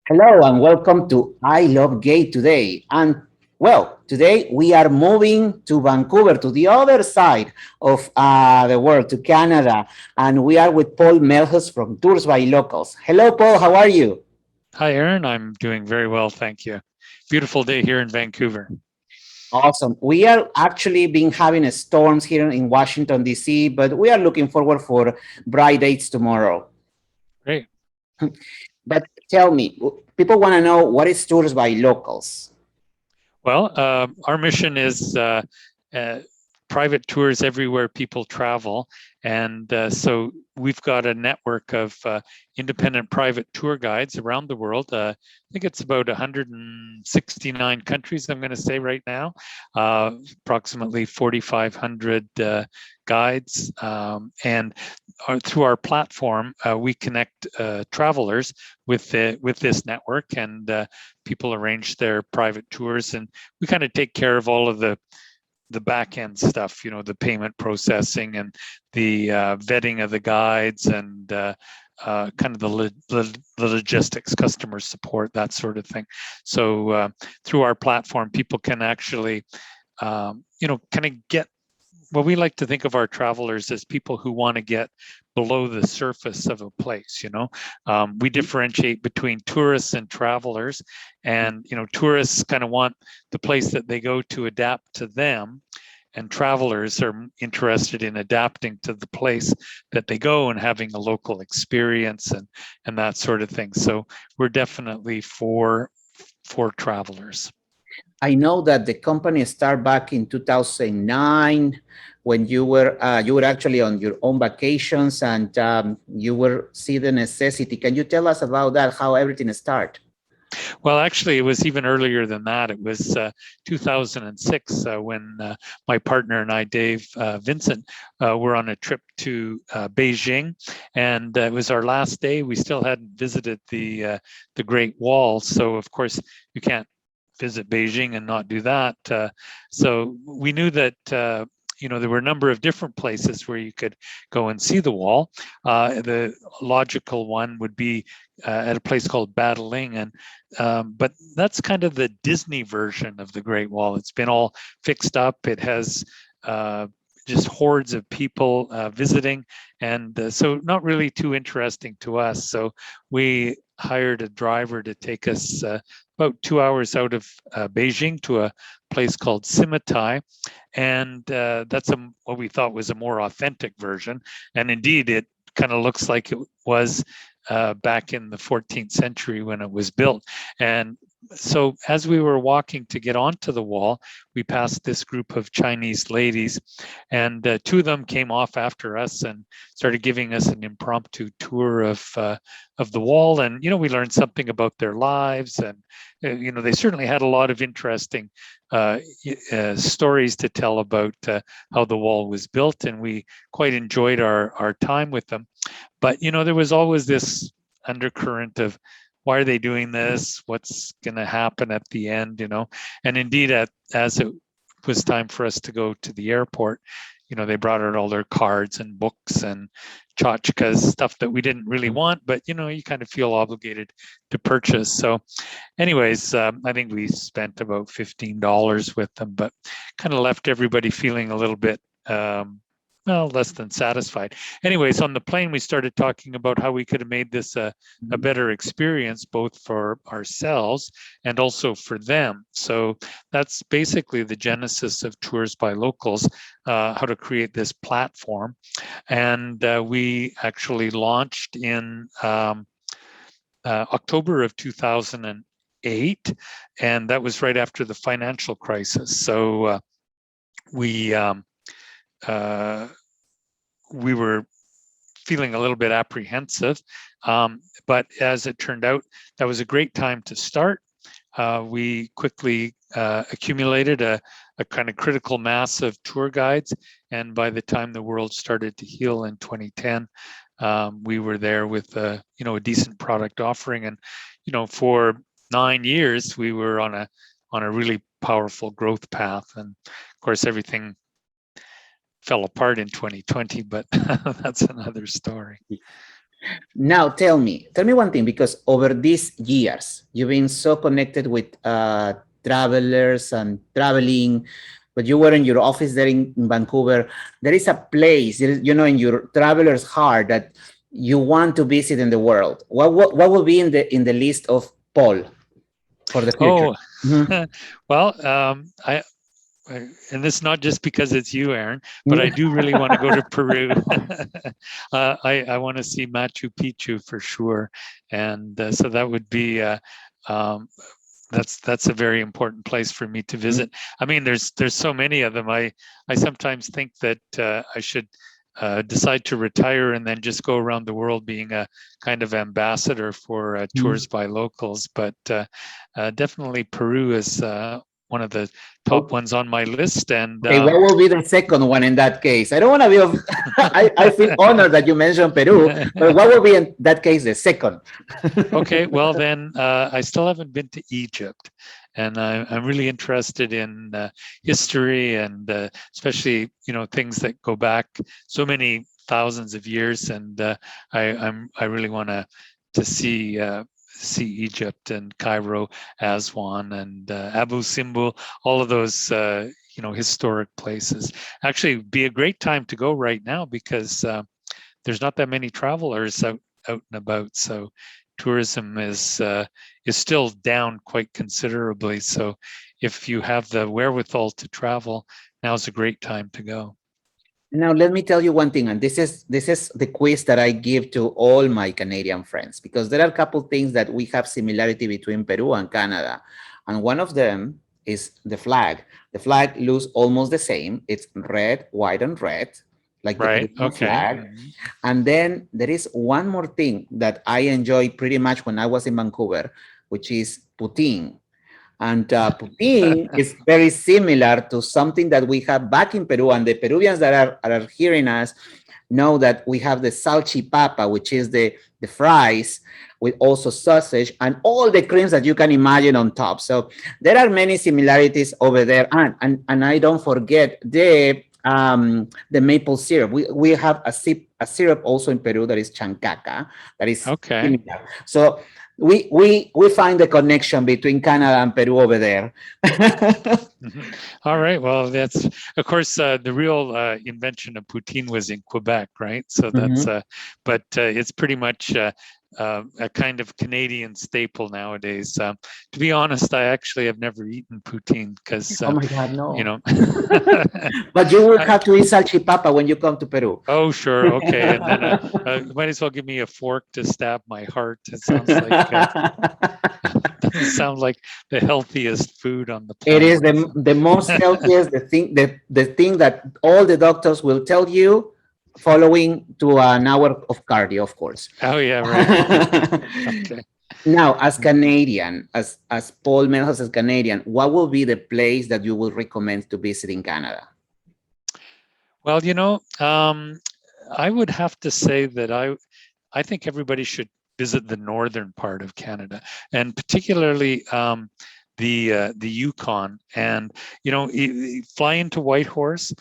Hello and welcome to I Love Gay today. And well, today we are moving to Vancouver, to the other side of the world, to Canada. And we are with Paul Melhus from ToursByLocals. Hello, Paul. How are you? Hi, Aaron. I'm doing very well, thank you. Beautiful day here in Vancouver. Awesome. We are actually been having storms here in Washington, D.C., but we are looking forward for bright days tomorrow. Great. But tell me, people want to know, what is Tours by Locals? Well, our mission is private tours everywhere people travel. And so we've got a network of independent private tour guides around the world. I think it's about 169 countries, I'm going to say right now, approximately 4,500 guides. And through our platform, we connect travelers with this network, and people arrange their private tours. And we kind of take care of all of the back end stuff, the payment processing and the vetting of the guides and kind of the logistics, customer support, that sort of thing. So through our platform, people can actually, kind of get, well, we like to think of our travelers as people who want to get below the surface of a place. We differentiate between tourists and travelers, and tourists kind of want the place that they go to adapt to them, and travelers are interested in adapting to the place that they go and having a local experience and that sort of thing. So we're definitely for travelers. I know that the company started back in 2009 when you were actually on your own vacations, and you were see the necessity. Can you tell us about that? How everything started? Well, actually, it was even earlier than that. It was 2006 when my partner and I, Dave Vincent, were on a trip to Beijing, and it was our last day. We still hadn't visited the Great Wall, so of course you can't visit Beijing and not do that. So we knew that there were a number of different places where you could go and see the wall. The logical one would be at a place called Battling, and but that's kind of the Disney version of the Great Wall. It's been all fixed up. It has just hordes of people visiting, and so not really too interesting to us. So we hired a driver to take us about 2 hours out of Beijing to a place called Simitai, and that's what we thought was a more authentic version. And indeed, it kind of looks like it was back in the 14th century when it was built. And so as we were walking to get onto the wall, we passed this group of Chinese ladies, and two of them came off after us and started giving us an impromptu tour of the wall. And we learned something about their lives, and they certainly had a lot of interesting stories to tell about how the wall was built, and we quite enjoyed our time with them. But there was always this undercurrent of, why are they doing this? What's going to happen at the end? And indeed, as it was time for us to go to the airport, they brought out all their cards and books and tchotchkes, stuff that we didn't really want, but you kind of feel obligated to purchase. So anyways, I think we spent about $15 with them, but kind of left everybody feeling a little bit less than satisfied. Anyways, on the plane, we started talking about how we could have made this a better experience, both for ourselves and also for them. So that's basically the genesis of Tours by Locals, how to create this platform. And we actually launched in October of 2008, and that was right after the financial crisis. So we were feeling a little bit apprehensive, but as it turned out, that was a great time to start. We quickly accumulated a kind of critical mass of tour guides, and by the time the world started to heal in 2010, we were there with a decent product offering, and for 9 years we were on a really powerful growth path. And of course, everything fell apart in 2020, but that's another story. Now, tell me one thing, because over these years, you've been so connected with travelers and traveling, but you were in your office there in Vancouver. There is a place, you know, in your traveler's heart that you want to visit in the world. What will be in the list of Paul for the future? Oh, Mhm. well, and this is not just because it's you, Aaron, but I do really want to go to Peru. I want to see Machu Picchu for sure, and so that would be um, that's a very important place for me to visit. I mean, there's so many of them. I sometimes think that I should decide to retire and then just go around the world being a kind of ambassador for Tours by Locals. But definitely Peru is one of the top Okay. ones on my list. And Okay, what will be the second one in that case? I don't want to be of, I feel honored that you mentioned Peru, but what will be in that case the second? okay, well then I still haven't been to Egypt, and I'm really interested in history and especially things that go back so many thousands of years, and I really want to see Egypt and Cairo, Aswan, and Abu Simbel, all of those historic places. Actually, it'd be a great time to go right now because there's not that many travelers out and about. So tourism is still down quite considerably. So if you have the wherewithal to travel, now's a great time to go. Now, let me tell you one thing, and this is the quiz that I give to all my Canadian friends, because there are a couple things that we have similarity between Peru and Canada, and one of them is the flag. The flag looks almost the same. It's red, white, and red, like the Right. Peruvian Okay. flag. And then there is one more thing that I enjoy pretty much when I was in Vancouver, which is poutine. And poutine is very similar to something that we have back in Peru. And the Peruvians that are hearing us know that we have the salchipapa, which is the fries with also sausage and all the creams that you can imagine on top. So there are many similarities over there. And I don't forget the maple syrup. We have a syrup also in Peru that is chancaca, that is Okay. similar. So we find the connection between Canada and Peru over there. All right. Well, that's of course the real invention of poutine was in Quebec, right? So that's Mhm. but it's pretty much a kind of Canadian staple nowadays. To be honest, I actually have never eaten poutine because Oh my God, you no. know. But you will I, have to eat salchipapa when you come to Peru. oh, sure, okay, and then might as well give me a fork to stab my heart. It sounds like doesn't sound like the healthiest food on the It is planet. So. the most healthiest, the thing that all the doctors will tell you following to an hour of cardio, of course. Oh yeah, right. Okay. Now, as Canadian, as Paul Melhus as Canadian, what will be the place that you will recommend to visit in Canada? Well, I would have to say that I think everybody should visit the northern part of Canada, and particularly the Yukon. And fly into Whitehorse,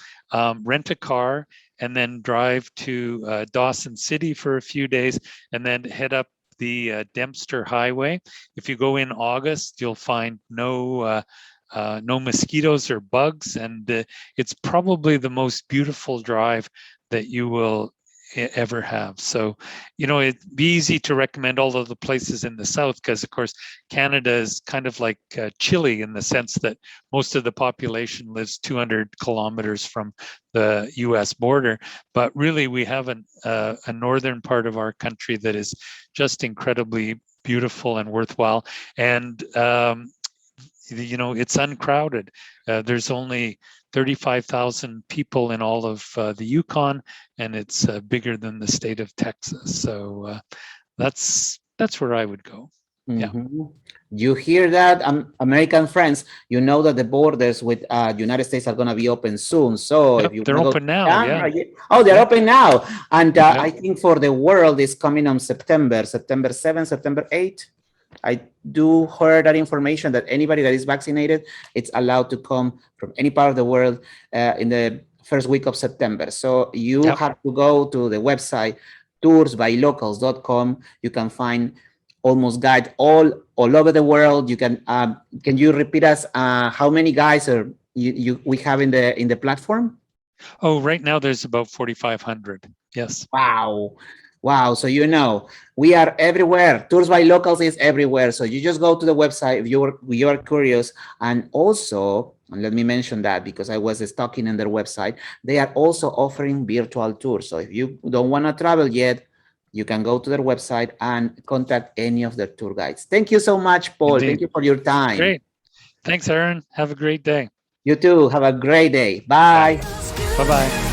rent a car, and then drive to Dawson City for a few days, and then head up the Dempster Highway. If you go in August, you'll find no mosquitoes or bugs, and it's probably the most beautiful drive that you will ever have. So, it'd be easy to recommend all of the places in the south because, of course, Canada is kind of like Chile in the sense that most of the population lives 200 kilometers from the U.S. border. But really, we have a northern part of our country that is just incredibly beautiful and worthwhile. And it's uncrowded. There's only 35,000 people in all of the Yukon, and it's bigger than the state of Texas. So that's where I would go. Yeah. Mhm. You hear that, American friends? You know that the borders with United States are going to be open soon. So if Yep. you They're want to go open to now. Yeah. Canada, oh, they're Yep. open now. And Yep. I think for the world is coming on September 7th, September 8th. I do heard that information that anybody that is vaccinated, it's allowed to come from any part of the world in the first week of September. So you Yep. have to go to the website ToursByLocals.com. You can find almost guide all over the world. You can you repeat us how many guys are we have in the platform? Oh, right now there's about 4,500. Yes. Wow. Wow. So, we are everywhere. Tours by Locals is everywhere. So you just go to the website if you are curious. And also, and let me mention that because I was stalking on their website, they are also offering virtual tours. So if you don't want to travel yet, you can go to their website and contact any of their tour guides. Thank you so much, Paul. Indeed. Thank you for your time. Great. Thanks, Aaron. Have a great day. You too. Have a great day. Bye. Bye-bye.